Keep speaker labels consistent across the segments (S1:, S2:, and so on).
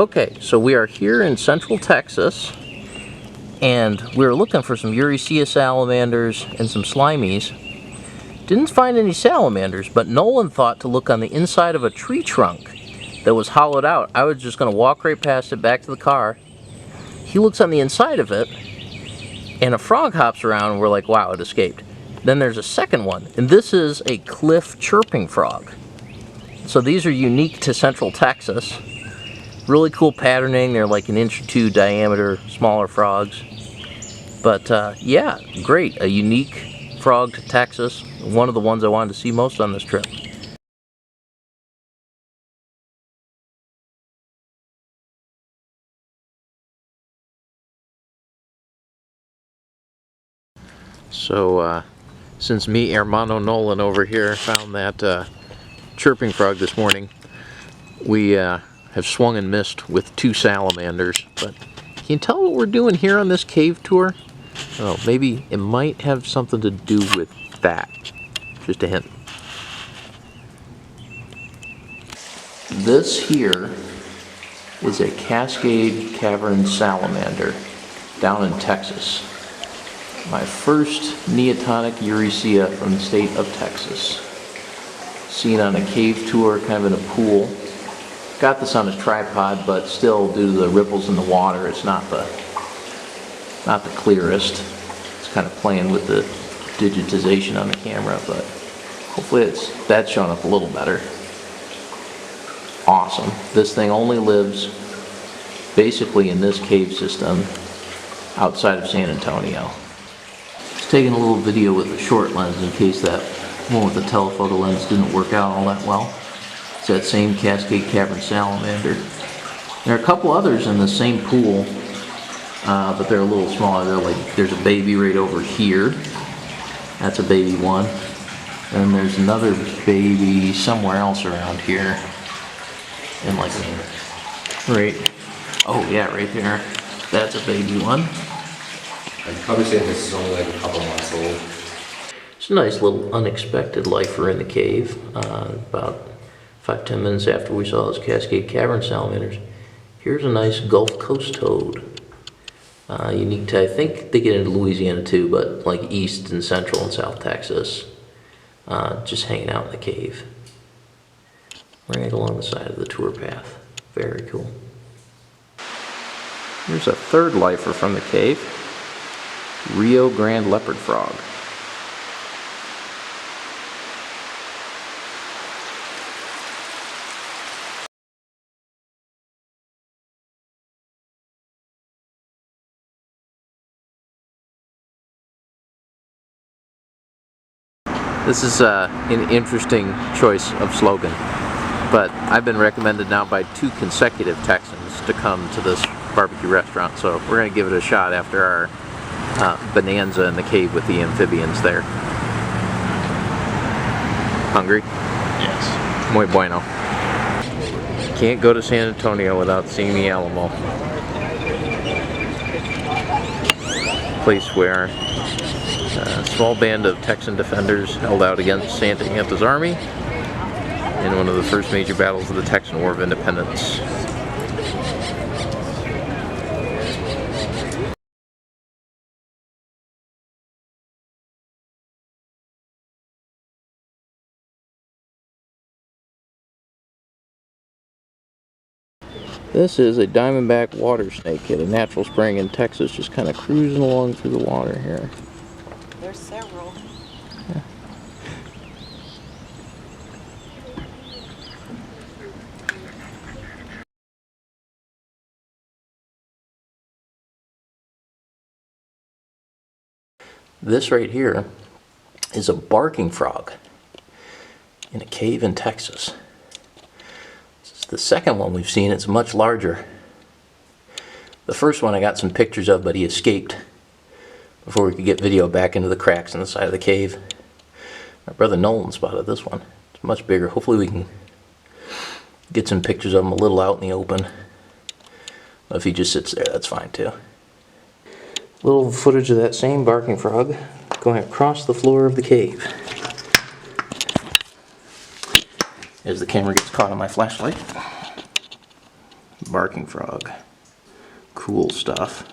S1: Okay, so we are here in Central Texas, and we were looking for some Eurycea salamanders and some slimies. Didn't find any salamanders, but Nolan thought to look on the inside of a tree trunk that was hollowed out. I was just going to walk right past it back to the car. He looks on the inside of it, and a frog hops around, and we're like, wow, it escaped. Then there's a second one, and this is a cliff chirping frog. So these are unique to Central Texas. Really cool patterning. They're like 1 inch or 2 diameter, smaller frogs. But yeah, great. A unique frog to Texas. One of the ones I wanted to see most on this trip. So since me, hermano Nolan over here, found that chirping frog this morning, we have swung and missed with 2 salamanders. But can you tell what we're doing here on this cave tour? Oh, maybe it might have something to do with that. Just a hint. This here is a Cascade Caverns salamander down in Texas. My first neotonic Eurycea from the state of Texas. Seen on a cave tour, kind of in a pool. Got this on a tripod, but still, due to the ripples in the water, it's not the clearest. It's kind of playing with the digitization on the camera, but hopefully that's showing up a little better. Awesome. This thing only lives basically in this cave system outside of San Antonio. Just taking a little video with a short lens in case that one with the telephoto lens didn't work out all that well. It's that same Cascade Caverns salamander. There are a couple others in the same pool, but they're a little smaller. There's a baby right over here. That's a baby one. And there's another baby somewhere else around here. And right, oh yeah, right there. That's a baby one.
S2: I'd probably say this is only like a couple months old.
S1: It's a nice little unexpected lifer in the cave. About 5-10 minutes after we saw those Cascade Caverns salamanders. Here's a nice Gulf Coast toad. Unique to, I think they get into Louisiana too, but like East and Central and South Texas. Just hanging out in the cave. Right along the side of the tour path. Very cool. Here's a third lifer from the cave. Rio Grande leopard frog. This is an interesting choice of slogan, but I've been recommended now by 2 consecutive Texans to come to this barbecue restaurant, so we're going to give it a shot after our bonanza in the cave with the amphibians there. Hungry?
S2: Yes.
S1: Muy bueno. Can't go to San Antonio without seeing the Alamo. Place where a small band of Texan defenders held out against Santa Anna's army in one of the first major battles of the Texan War of Independence. This is a diamondback water snake at a natural spring in Texas, just kind of cruising along through the water here.
S3: There's several.
S1: Yeah. This right here is a barking frog in a cave in Texas. This is the second one we've seen. It's much larger. The first one I got some pictures of, but he escaped before we could get video back into the cracks in the side of the cave. My brother Nolan spotted this one. It's much bigger. Hopefully we can get some pictures of him a little out in the open. But if he just sits there, that's fine too. Little footage of that same barking frog going across the floor of the cave. As the camera gets caught on my flashlight. barking frog. Cool stuff.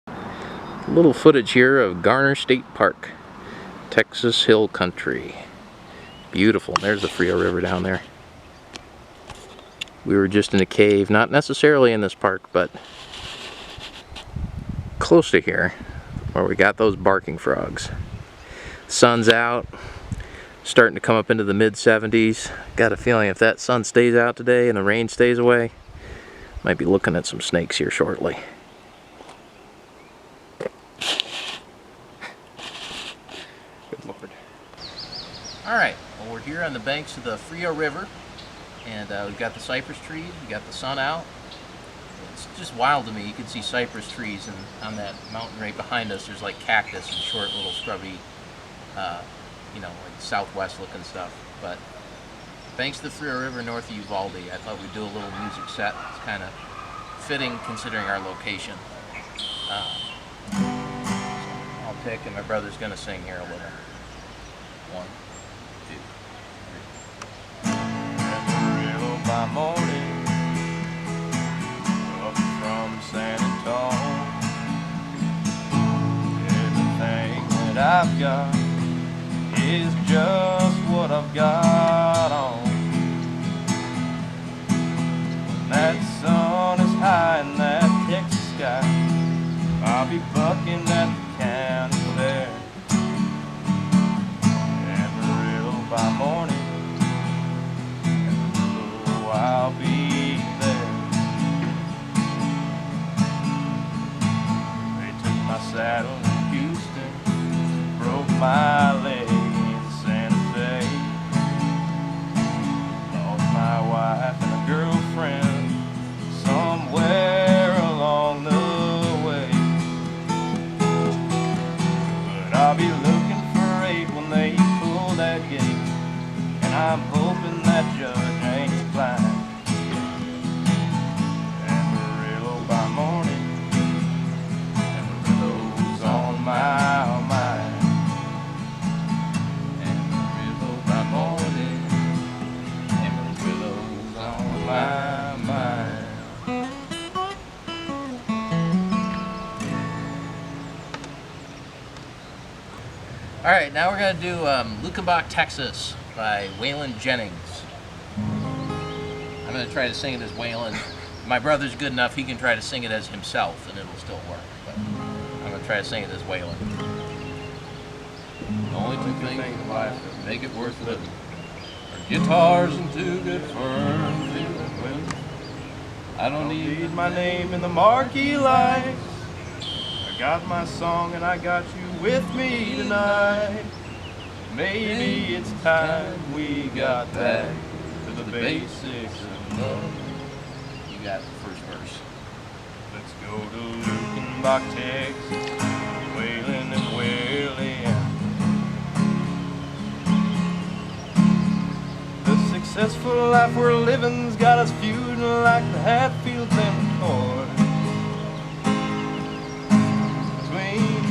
S1: A little footage here of Garner State Park, Texas Hill Country. Beautiful. There's the Frio River down there. We were just in a cave, not necessarily in this park, but close to here, where we got those barking frogs. Sun's out, starting to come up into the mid-70s. Got a feeling if that sun stays out today and the rain stays away, might be looking at some snakes here shortly. Alright, well, we're here on the banks of the Frio River, and we've got the cypress trees, we got the sun out. It's just wild to me. You can see cypress trees, and on that mountain right behind us there's like cactus and short little scrubby, you know, like southwest looking stuff. But banks of the Frio River north of Uvalde, I thought we'd do a little music set. It's kind of fitting considering our location. I'll pick, and my brother's going to sing here a little. 1, 2, 3.
S4: Amarillo by morning, up from San Antonio. Everything that I've got is just what I've got on. When that sun is high in that Texas sky, I'll be bucking at the county fair. By morning, oh, I'll be there. They took my saddle in Houston, broke my leg in Santa Fe, lost my wife and a girlfriend somewhere along the way. But I'll be looking for 8 when they pull that gate. I'm hoping that judge ain't blind. Amarillo by morning, Amarillo's on my mind. Amarillo by morning, Amarillo's on my mind.
S1: Alright, now we're going to do Luckenbach, Texas by Waylon Jennings. I'm going to try to sing it as Waylon. My brother's good enough, he can try to sing it as himself and it'll still work. But I'm going to try to sing it as Waylon.
S4: The only 2 things in life that make it worth living are guitars and 2 good firm feeling women. I don't need my name in the marquee lights. I got my song and I got you with me tonight. Maybe it's time we got back to the basics of love.
S1: You got the first verse.
S4: Let's go to Luckenbach, Texas, wailing and wailing. The successful life we're living's got us feuding like the Hatfields and McCoy. Between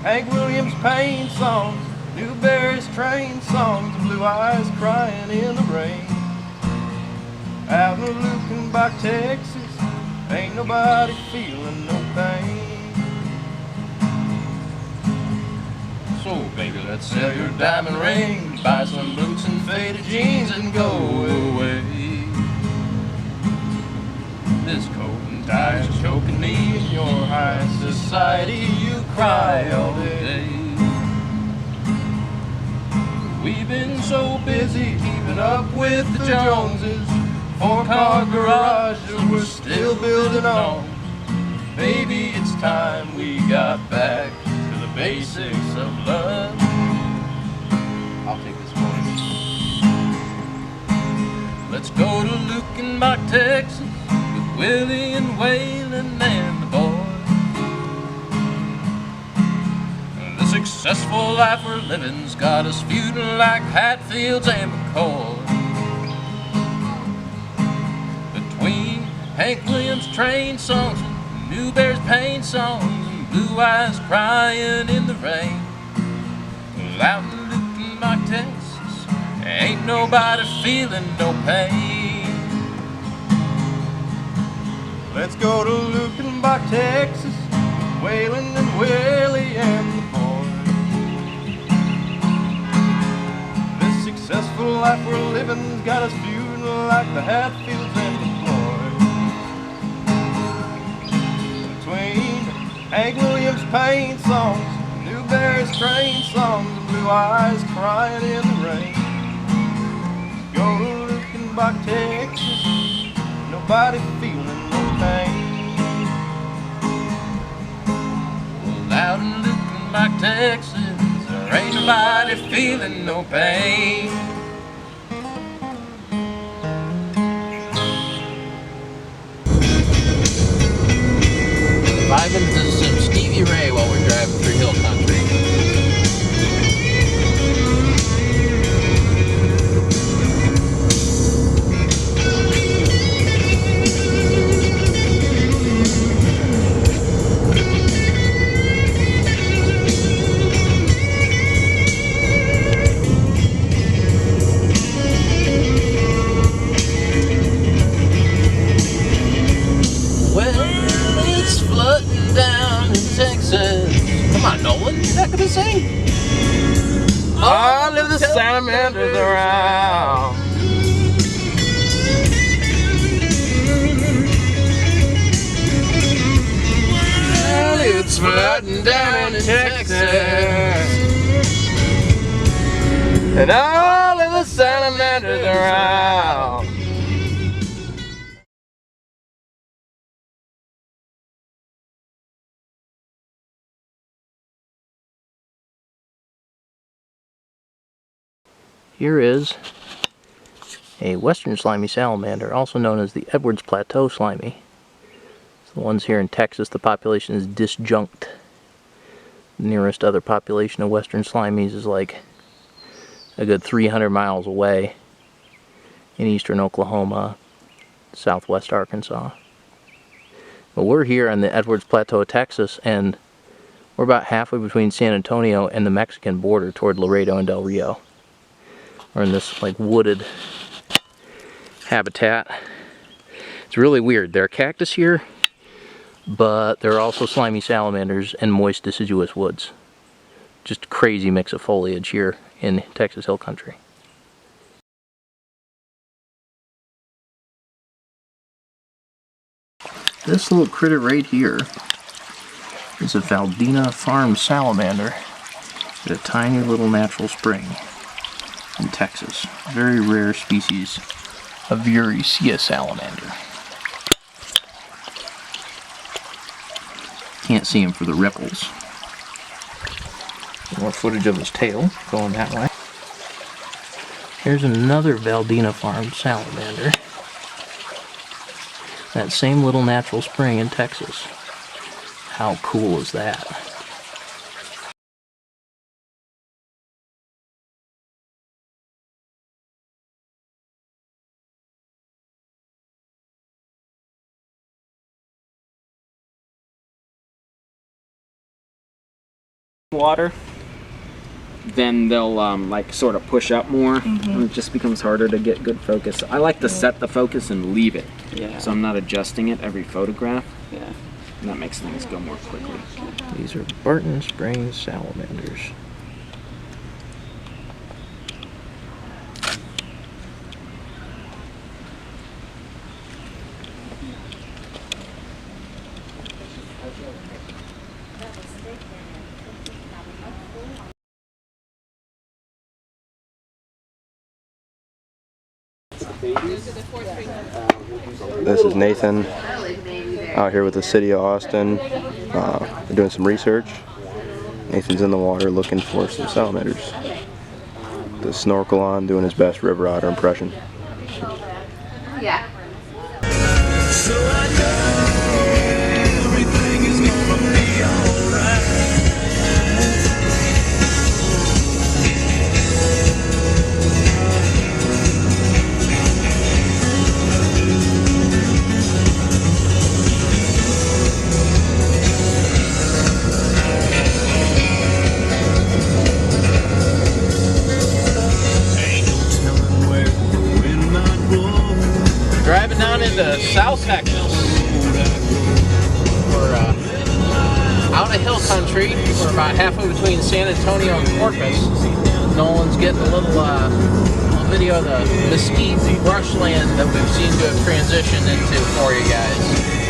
S4: Hank Williams' pain songs, Newberry's train songs, and Blue Eyes crying in the rain. Out in Luckenbach, Texas, ain't nobody feeling no pain. So baby, let's sell your diamond ring, buy some boots and faded jeans and go away. This coat and tie is choking me in your high society, you cry all day. We've been so busy keeping up with the Joneses, 4-car garages we're still building on. Baby, it's time we got back to the basics of love.
S1: I'll take this voice.
S4: Let's go to Luckenbach, Texas, with Willie and Waylon and the boys. successful life we're living's got us feuding like Hatfields and McCoy. Between Hank Williams' train songs, Newberry's pain songs, and Blue Eyes crying in the rain. Well, out in Lukenbach, Texas, ain't nobody feeling no pain. Let's go to Lukenbach, Texas, Waylon and Willie and the boys. This successful life we're living's got us feuding like the Hatfields and the boys. Between Hank Williams' pain songs, Newberry's train songs, and Blue Eyes crying in the rain. Go to Lukenbach, Texas, nobody feeling no pain. Well, out in Lukenbach, Texas, there ain't nobody feeling no pain.
S1: Vibing to some Stevie Ray while we're driving through hill country. Come on, Nolan, you're not gonna sing?
S4: All of the salamanders around. Well, it's flooding down in Texas, and all of the salamanders around.
S1: Here is a western slimy salamander, also known as the Edwards Plateau slimy. So the ones here in Texas, the population is disjunct. The nearest other population of western slimies is like a good 300 miles away in eastern Oklahoma, southwest Arkansas. But we're here on the Edwards Plateau of Texas, and we're about halfway between San Antonio and the Mexican border toward Laredo and Del Rio. We're in this like wooded habitat. It's really weird. There are cactus here, but there are also slimy salamanders and moist deciduous woods. Just a crazy mix of foliage here in Texas Hill Country. This little critter right here is a Valdina farm salamander at a tiny little natural spring in Texas. Very rare species of Eurycea salamander. Can't see him for the ripples. More footage of his tail going that way. Here's another Valdina farm salamander. That same little natural spring in Texas. How cool is that?
S5: Water, then they'll like sort of push up more, and it just becomes harder to get good focus. I like to set the focus and leave it, so I'm not adjusting it every photograph, and that makes things go more quickly.
S1: These are Barton Springs salamanders.
S6: This is Nathan out here with the city of Austin. We're doing some research. Nathan's in the water looking for some salamanders. The snorkel on, doing his best river otter impression.
S7: Yeah.
S8: So I know everything is gonna be alright.
S1: treat. We're about halfway between San Antonio and Corpus. Nolan's getting a little video of the mesquite brushland that we've seemed to have transitioned into for you guys.